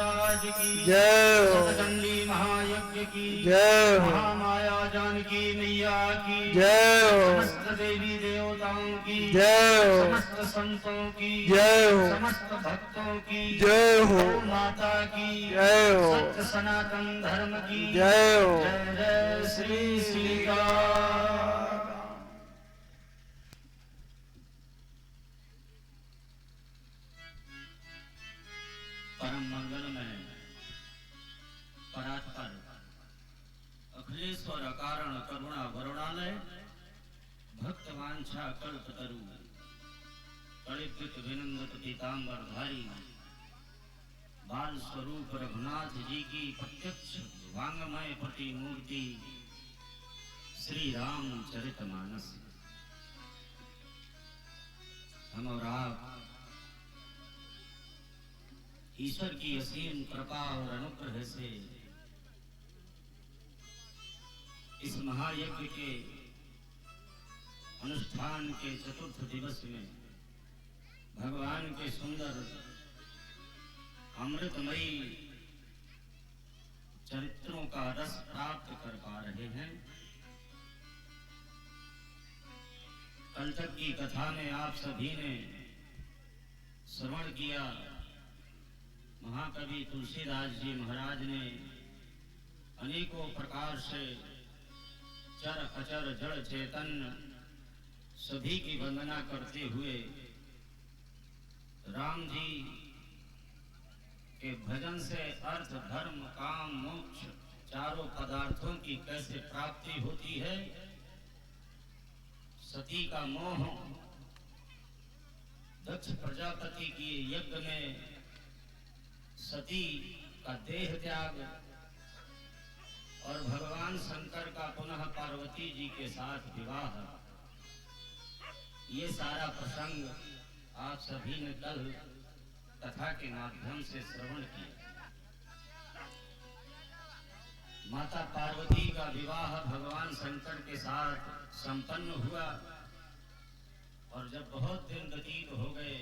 महाराज की जय हो। सतचंडी महायज्ञ की जय हो। महामाया जानकी मैया की जय हो। समस्त देवी देवताओं की जय हो। समस्त संतों की जय हो। समस्त भक्तों की जय हो। गौ माता की जय हो। सत्य सनातन धर्म की जय हो। जय जय श्री श्री राम। परम मंगल में परात्पर अखिलेश्वर अकारण करुणा वरुणालय भक्त वांछा कल्प तरु कलिकृत विनंदत पीतांबर धारी बाल स्वरूप रघुनाथ जी की प्रत्यक्ष वांगमय प्रतिमूर्ति श्री रामचरितमानस। हम और आप ईश्वर की असीम कृपा और अनुग्रह से इस महायज्ञ के अनुष्ठान के चतुर्थ दिवस में भगवान के सुंदर अमृतमयी चरित्रों का रस प्राप्त कर पा रहे हैं। कल तक की कथा में आप सभी ने श्रवण किया, महाकवि तुलसीदास जी महाराज ने अनेकों प्रकार से चर अचर जड़ चेतन सभी की वंदना करते हुए राम जी के भजन से अर्थ धर्म काम मोक्ष चारों पदार्थों की कैसे प्राप्ति होती है, सती का मोह, दक्ष प्रजापति की यज्ञ में सती का देह त्याग और भगवान शंकर का पुनः पार्वती जी के साथ विवाह, ये सारा प्रसंग आप सभी ने कल कथा के माध्यम से श्रवण किया। माता पार्वती का विवाह भगवान शंकर के साथ संपन्न हुआ और जब बहुत दिन व्यतीत हो गए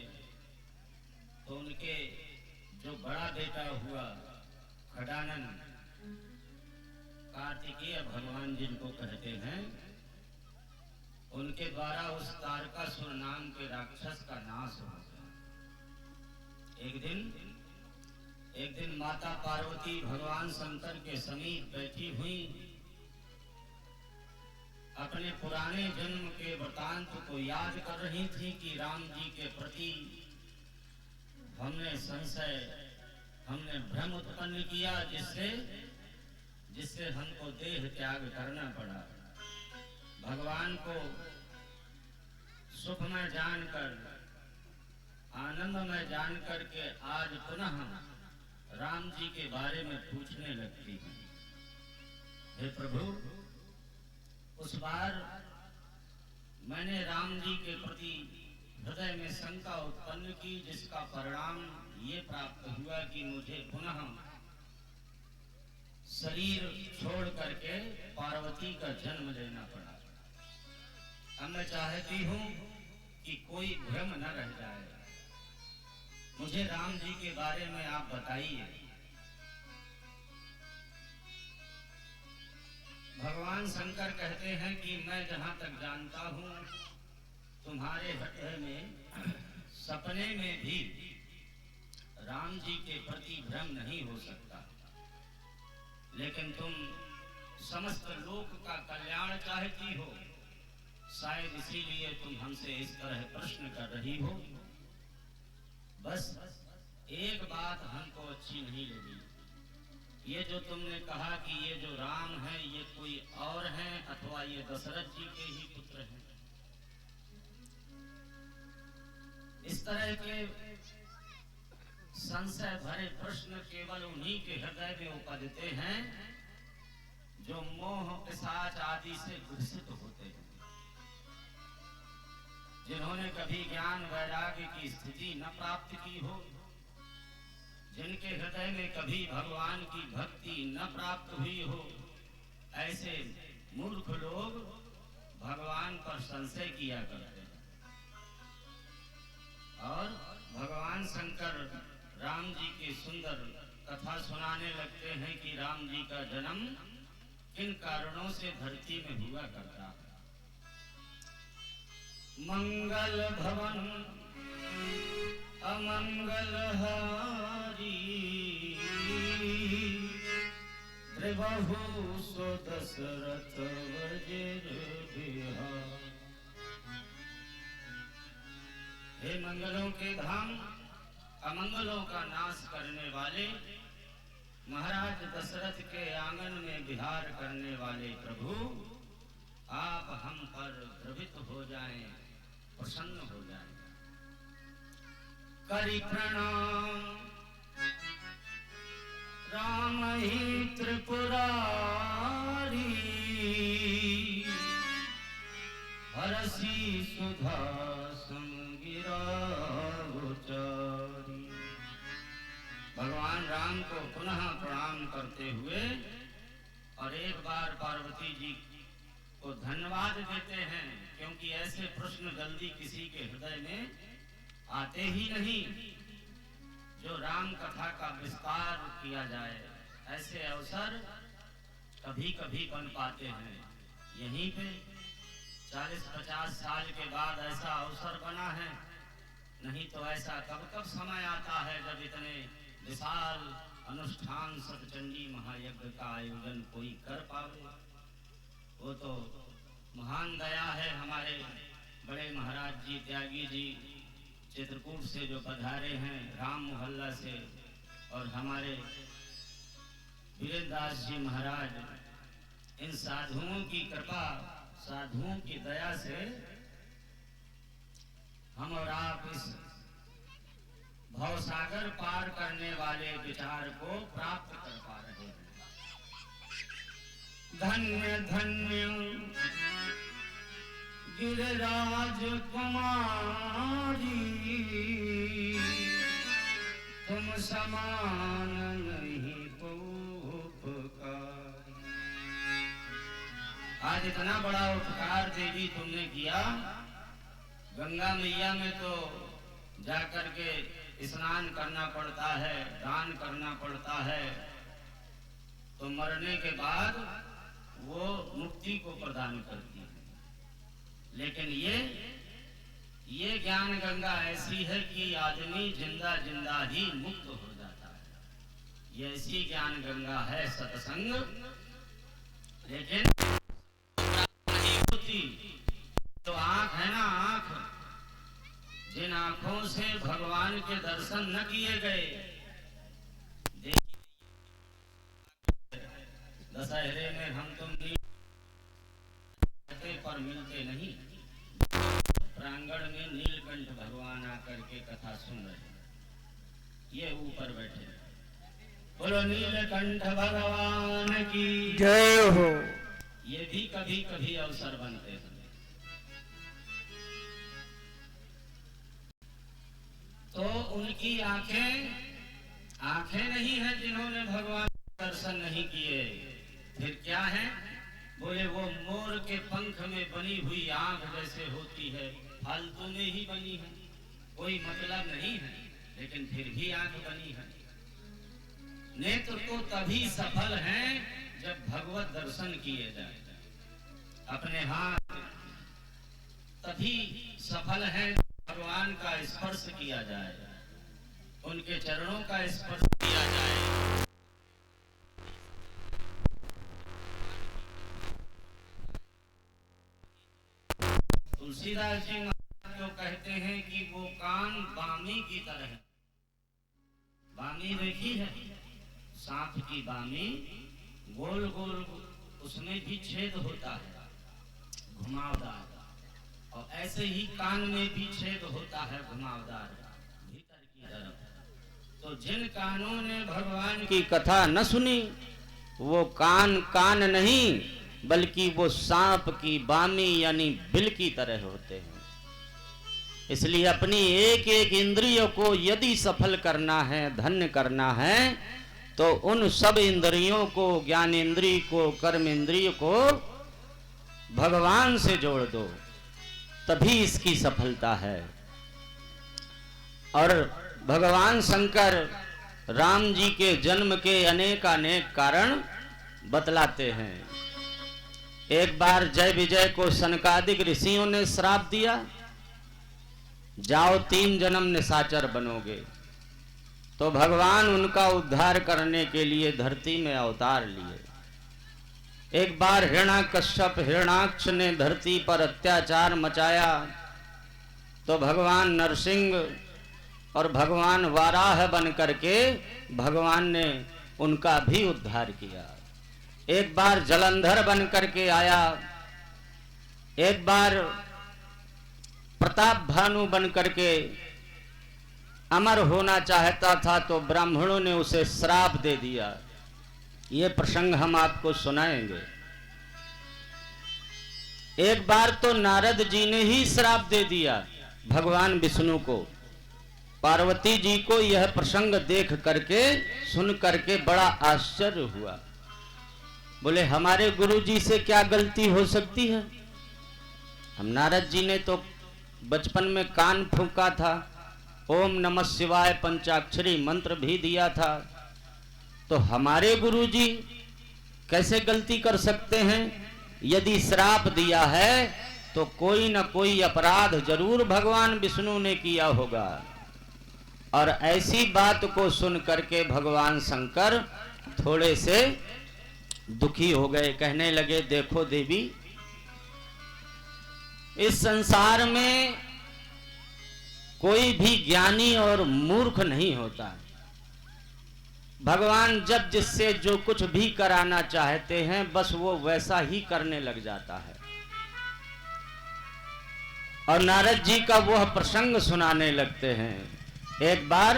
तो उनके जो बड़ा बेटा हुआ खडानन, कार्तिकेय भगवान जिनको कहते हैं, उनके द्वारा उस तारकासुर नाम के राक्षस का नाश हो गया। एक दिन माता पार्वती भगवान शंकर के समीप बैठी हुई अपने पुराने जन्म के वृतांत को याद कर रही थी कि राम जी के प्रति हमने संशय, हमने भ्रम उत्पन्न किया जिससे हमको देह त्याग करना पड़ा। भगवान को सुख में जानकर, आनंद में जानकर के आज पुनः राम जी के बारे में पूछने लगती है। हे प्रभु, उस बार मैंने राम जी के प्रति हृदय में शंका उत्पन्न की, जिसका परिणाम ये प्राप्त हुआ कि मुझे पुनः शरीर छोड़ करके पार्वती का जन्म लेना पड़ा। अब मैं चाहती हूँ कि कोई भ्रम न रह जाए, मुझे राम जी के बारे में आप बताइए। भगवान शंकर कहते हैं कि मैं जहाँ तक जानता हूँ तुम्हारे हृदय में सपने में भी राम जी के प्रति भ्रम नहीं हो सकता, लेकिन तुम समस्त लोक का कल्याण चाहती हो, शायद इसीलिए तुम हमसे इस तरह प्रश्न कर रही हो। बस एक बात हमको अच्छी नहीं लगी, ये जो तुमने कहा कि ये जो राम है ये कोई और है अथवा ये दशरथ जी के ही पुत्र हैं। इस तरह के संशय भरे प्रश्न केवल उन्हीं के हृदय में उपजते हैं जो मोह पिशाच आदि से ग्रसित होते हैं, जिन्होंने कभी ज्ञान वैराग्य की स्थिति न प्राप्त की हो, जिनके हृदय में कभी भगवान की भक्ति न प्राप्त हुई हो, ऐसे मूर्ख लोग भगवान पर संशय किया करते हैं। और भगवान शंकर राम जी के सुंदर कथा सुनाने लगते हैं कि राम जी का जन्म किन कारणों से धरती में हुआ करता है। मंगल भवन अमंगल हारी, त्रिबहु सो दशरथ वज्र बिहार। हे मंगलों के धाम, अमंगलों का नाश करने वाले, महाराज दशरथ के आंगन में विहार करने वाले प्रभु, आप हम पर द्रवित हो जाएं, प्रसन्न हो जाएं। करि प्रणाम राम ही त्रिपुरारी, हरसी सुधा संगिरा उचारी। भगवान राम को पुनः प्रणाम करते हुए और एक बार पार्वती जी को धन्यवाद देते हैं, क्योंकि ऐसे प्रश्न जल्दी किसी के हृदय में आते ही नहीं। जो राम कथा का विस्तार किया जाए, ऐसे अवसर कभी कभी बन पाते हैं। यहीं पे 40-50 साल के बाद ऐसा अवसर बना है, नहीं तो ऐसा कब कब समय आता है जब इतने विशाल अनुष्ठान सतचंडी महायज्ञ का आयोजन कोई कर पावे। वो तो महान दया है हमारे बड़े महाराज जी त्यागी जी चित्रकूट से जो पधारे हैं, राम मोहल्ला से, और हमारे वीरेंद्र दास जी महाराज, इन साधुओं की कृपा, साधुओं की दया से हम और आप इस भवसागर पार करने वाले विचार को प्राप्त कर पा रहे हैं। धन्य धन्य गिरिराज कुमारी, तुम समान नहीं उपकारी। आज इतना बड़ा उपकार देवी तुमने किया। गंगा मैया में तो जाकर के स्नान करना पड़ता है, दान करना पड़ता है, तो मरने के बाद वो मुक्ति को प्रदान करती है। लेकिन ये ज्ञान गंगा ऐसी है कि आदमी जिंदा जिंदा ही मुक्त हो जाता है। ये ऐसी ज्ञान गंगा है सत्संग। लेकिन नहीं होती तो आंख है ना, आंख, जिन आंखों से भगवान के दर्शन न किए गए, दशहरे में हम तुम पर मिलते नहीं, प्रांगण में नीलकंठ भगवान आकर के कथा सुन रहे हैं, ये ऊपर बैठे। बोलो नीलकंठ भगवान की जय हो। ये भी कभी कभी अवसर बनते हैं। तो उनकी आंखें नहीं है जिन्होंने भगवान दर्शन नहीं किए, फिर क्या है? बोले वो मोर के पंख में बनी हुई आंख जैसे होती है, फालतू में ही बनी है, कोई मतलब नहीं है, लेकिन फिर भी आंख बनी है। नेत्र तो तभी सफल हैं जब भगवत दर्शन किए जाए। अपने हाथ तभी सफल हैं भगवान का स्पर्श किया जाए, उनके चरणों का स्पर्श किया जाए। तुलसीदास जी जो कहते हैं कि वो कान बामी की तरह है। बामी देखी है, सांप की बामी, गोल गोल उसमें भी छेद होता है, घुमावदार, और ऐसे ही कान में भी छेद होता है, घुमावदार, भीतर की तरफ। तो जिन कानों ने भगवान की कथा न सुनी, वो कान नहीं, बल्कि वो सांप की बामी यानी बिल की तरह होते हैं। इसलिए अपनी एक एक इंद्रियों को यदि सफल करना है, धन्य करना है, तो उन सब इंद्रियों को, ज्ञान इंद्रिय को, कर्म इंद्रिय को भगवान से जोड़ दो, तभी इसकी सफलता है। और भगवान शंकर राम जी के जन्म के अनेक कारण बतलाते हैं। एक बार जय विजय को सनकादिक ऋषियों ने श्राप दिया, जाओ 3 जन्म निशाचर बनोगे। तो भगवान उनका उद्धार करने के लिए धरती में अवतार लिए। एक बार हिरण्याकश्यप हिरण्याक्ष ने धरती पर अत्याचार मचाया, तो भगवान नरसिंह और भगवान वाराह बन करके भगवान ने उनका भी उद्धार किया। एक बार जलंधर बन करके आया, एक बार प्रताप भानु बन करके अमर होना चाहता था, तो ब्राह्मणों ने उसे श्राप दे दिया। ये प्रसंग हम आपको सुनाएंगे। एक बार तो नारद जी ने ही श्राप दे दिया भगवान विष्णु को। पार्वती जी को यह प्रसंग देख करके सुन करके बड़ा आश्चर्य हुआ। बोले हमारे गुरु जी से क्या गलती हो सकती है? हम नारद जी ने तो बचपन में कान फूंका था, ओम नमः शिवाय पंचाक्षरी मंत्र भी दिया था, तो हमारे गुरु जी कैसे गलती कर सकते हैं? यदि श्राप दिया है तो कोई न कोई अपराध जरूर भगवान विष्णु ने किया होगा। और ऐसी बात को सुन करके भगवान शंकर थोड़े से दुखी हो गए। कहने लगे देखो देवी, इस संसार में कोई भी ज्ञानी और मूर्ख नहीं होता। भगवान जब जिससे जो कुछ भी कराना चाहते हैं बस वो वैसा ही करने लग जाता है। और नारद जी का वह प्रसंग सुनाने लगते हैं। एक बार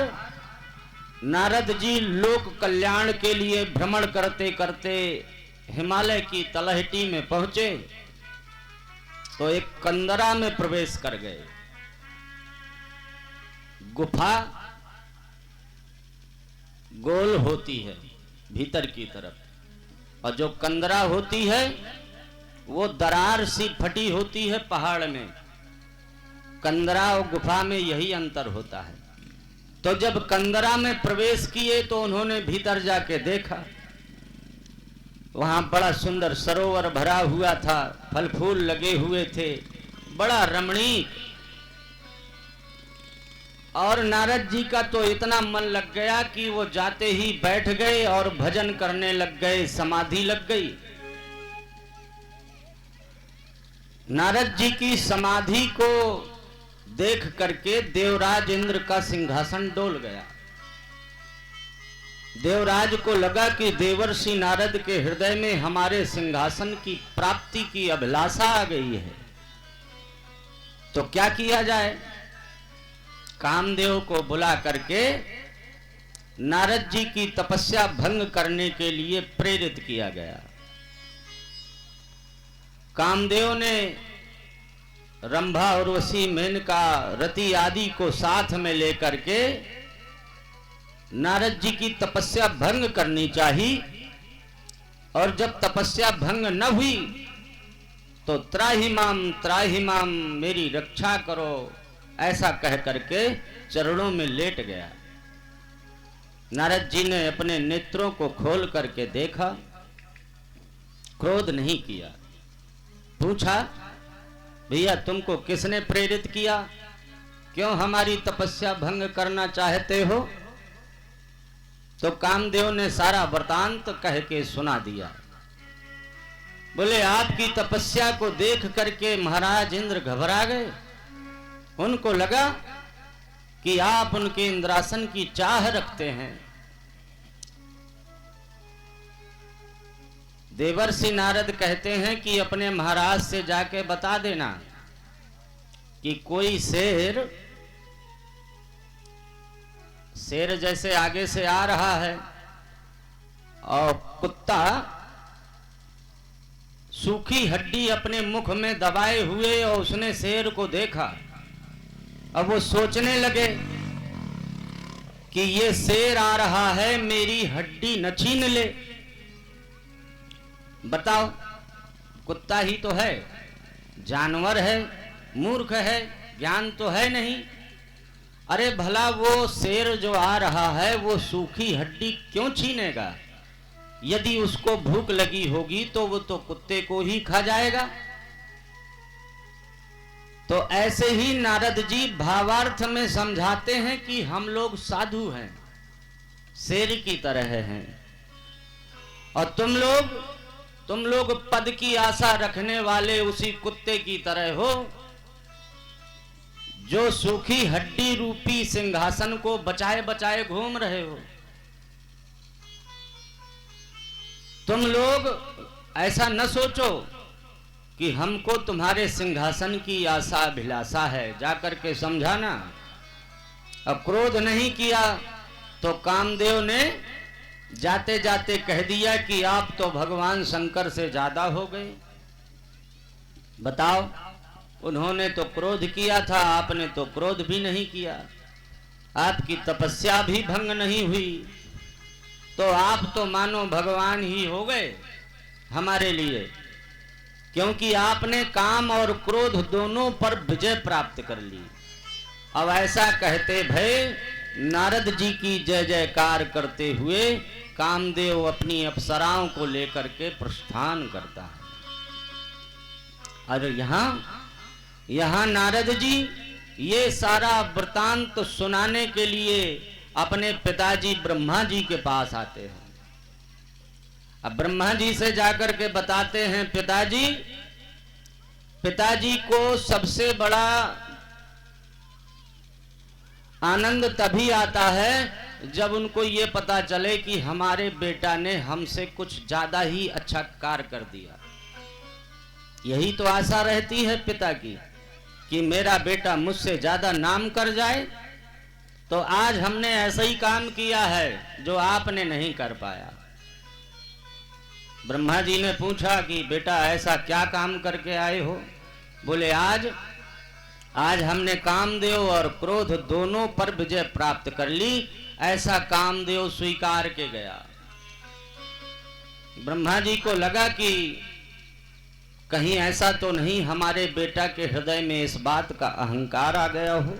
नारद जी लोक कल्याण के लिए भ्रमण करते करते हिमालय की तलहटी में पहुंचे, तो एक कंदरा में प्रवेश कर गए। गुफा गोल होती है भीतर की तरफ, और जो कंदरा होती है वो दरार सी फटी होती है पहाड़ में। कंदरा और गुफा में यही अंतर होता है। तो जब कंदरा में प्रवेश किए तो उन्होंने भीतर जाके देखा, वहां बड़ा सुंदर सरोवर भरा हुआ था, फल फूल लगे हुए थे, बड़ा रमणीक। और नारद जी का तो इतना मन लग गया कि वो जाते ही बैठ गए और भजन करने लग गए, समाधि लग गई। नारद जी की समाधि को देख करके देवराज इंद्र का सिंहासन डोल गया। देवराज को लगा कि देवर्षि नारद के हृदय में हमारे सिंहासन की प्राप्ति की अभिलाषा आ गई है, तो क्या किया जाए? कामदेव को बुला करके नारद जी की तपस्या भंग करने के लिए प्रेरित किया गया। कामदेव ने रंभा उर्वशी मेनका रति आदि को साथ में लेकर के नारद जी की तपस्या भंग करनी चाहिए। और जब तपस्या भंग न हुई तो त्राहि माम मेरी रक्षा करो, ऐसा कह करके चरणों में लेट गया। नारद जी ने अपने नेत्रों को खोल करके देखा, क्रोध नहीं किया। पूछा भैया तुमको किसने प्रेरित किया, क्यों हमारी तपस्या भंग करना चाहते हो? तो कामदेव ने सारा वृतांत कह के सुना दिया। बोले आपकी तपस्या को देख करके महाराज इंद्र घबरा गए। उनको लगा कि आप उनके इंद्रासन की चाह रखते हैं। देवर्षि नारद कहते हैं कि अपने महाराज से जाके बता देना कि कोई शेर जैसे आगे से आ रहा है और कुत्ता सूखी हड्डी अपने मुख में दबाए हुए, और उसने शेर को देखा। अब वो सोचने लगे कि ये शेर आ रहा है, मेरी हड्डी न छीन ले। बताओ, कुत्ता ही तो है, जानवर है, मूर्ख है, ज्ञान तो है नहीं। अरे भला वो शेर जो आ रहा है वो सूखी हड्डी क्यों छीनेगा? यदि उसको भूख लगी होगी तो वो तो कुत्ते को ही खा जाएगा। तो ऐसे ही नारद जी भावार्थ में समझाते हैं कि हम लोग साधु हैं, शेर की तरह हैं, और तुम लोग पद की आशा रखने वाले उसी कुत्ते की तरह हो जो सूखी हड्डी रूपी सिंहासन को बचाए बचाए घूम रहे हो। तुम लोग ऐसा न सोचो कि हमको तुम्हारे सिंहासन की आशा अभिलाषा है, जाकर के समझाना। अब क्रोध नहीं किया तो कामदेव ने जाते जाते कह दिया कि आप तो भगवान शंकर से ज्यादा हो गए। बताओ, उन्होंने तो क्रोध किया था, आपने तो क्रोध भी नहीं किया, आपकी तपस्या भी भंग नहीं हुई, तो आप तो मानो भगवान ही हो गए हमारे लिए, क्योंकि आपने काम और क्रोध दोनों पर विजय प्राप्त कर ली। अब ऐसा कहते भय नारद जी की जय जयकार करते हुए कामदेव अपनी अप्सराओं को लेकर के प्रस्थान करता है। और यहाँ नारद जी ये सारा वृतांत सुनाने के लिए अपने पिताजी ब्रह्मा जी के पास आते हैं। अब ब्रह्मा जी से जाकर के बताते हैं, पिताजी को सबसे बड़ा आनंद तभी आता है जब उनको ये पता चले कि हमारे बेटा ने हमसे कुछ ज्यादा ही अच्छा कार्य कर दिया। यही तो आशा रहती है पिता की कि मेरा बेटा मुझसे ज्यादा नाम कर जाए। तो आज हमने ऐसा ही काम किया है जो आपने नहीं कर पाया। ब्रह्मा जी ने पूछा कि बेटा ऐसा क्या काम करके आए हो? बोले आज हमने कामदेव और क्रोध दोनों पर विजय प्राप्त कर ली, ऐसा कामदेव स्वीकार के गया। ब्रह्मा जी को लगा कि कहीं ऐसा तो नहीं हमारे बेटा के हृदय में इस बात का अहंकार आ गया हो।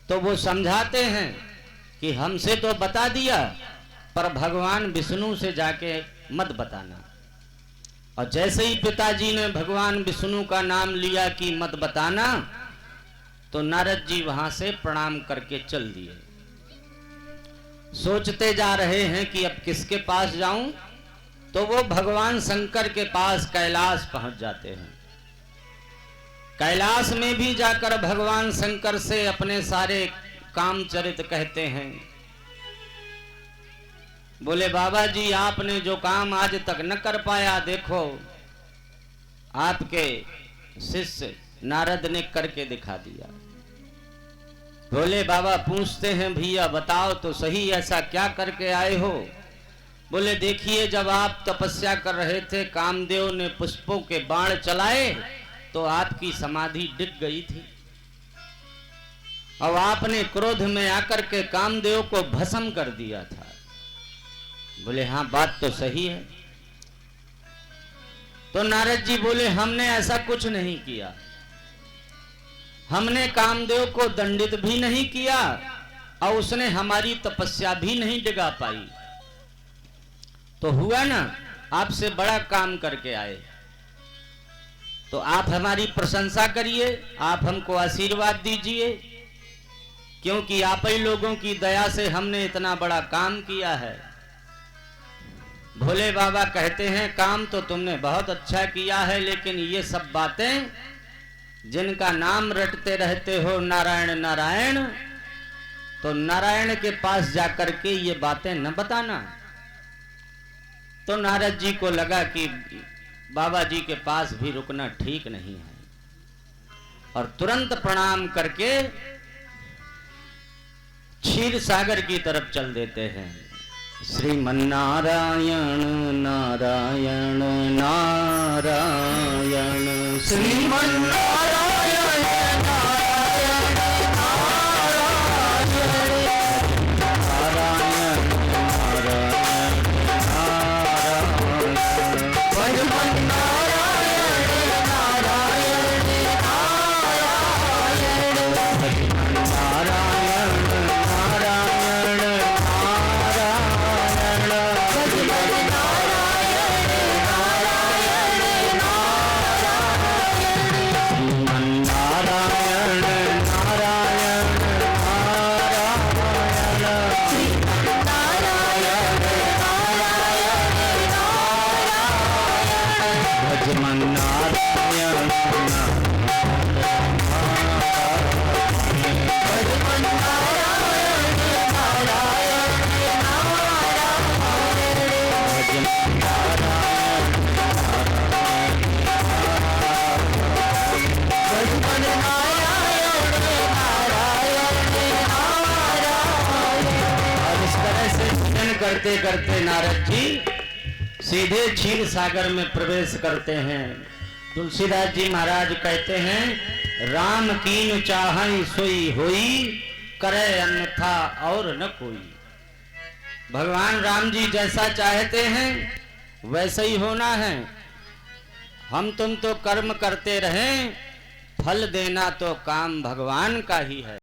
तो वो समझाते हैं कि हमसे तो बता दिया, पर भगवान विष्णु से जाके मत बताना। और जैसे ही पिताजी ने भगवान विष्णु का नाम लिया कि मत बताना, तो नारद जी वहां से प्रणाम करके चल दिए। सोचते जा रहे हैं कि अब किसके पास जाऊं, तो वो भगवान शंकर के पास कैलाश पहुंच जाते हैं। कैलाश में भी जाकर भगवान शंकर से अपने सारे कामचरित कहते हैं। बोले बाबा जी, आपने जो काम आज तक न कर पाया, देखो आपके शिष्य नारद ने करके दिखा दिया। बोले बाबा पूछते हैं, भैया बताओ तो सही, ऐसा क्या करके आए हो? बोले देखिए, जब आप तपस्या कर रहे थे, कामदेव ने पुष्पों के बाण चलाए तो आपकी समाधि डिग गई थी, और आपने क्रोध में आकर के कामदेव को भस्म कर दिया था। बोले हाँ, बात तो सही है। तो नारद जी बोले हमने ऐसा कुछ नहीं किया, हमने कामदेव को दंडित भी नहीं किया और उसने हमारी तपस्या भी नहीं डिगा पाई। तो हुआ ना, आपसे बड़ा काम करके आए, तो आप हमारी प्रशंसा करिए, आप हमको आशीर्वाद दीजिए, क्योंकि आप ही लोगों की दया से हमने इतना बड़ा काम किया है। भोले बाबा कहते हैं, काम तो तुमने बहुत अच्छा किया है, लेकिन ये सब बातें जिनका नाम रटते रहते हो नारायण नारायण, तो नारायण के पास जाकर के ये बातें न बताना। तो नारद जी को लगा कि बाबा जी के पास भी रुकना ठीक नहीं है, और तुरंत प्रणाम करके क्षीर सागर की तरफ चल देते हैं। श्रीमन्नारायण नारायण नारायण, श्रीमन्नारायण नारायण नारायण नारायण नारायण, श्रीमन्नारायण नारायण नारायण, करते करते नारद जी सीधे क्षीर सागर में प्रवेश करते हैं। तुलसीदास जी महाराज कहते हैं, राम कीन चाहै सोई होई, करे अन्यथा और न कोई। भगवान राम जी जैसा चाहते हैं वैसे ही होना है। हम तुम तो कर्म करते रहें, फल देना तो काम भगवान का ही है।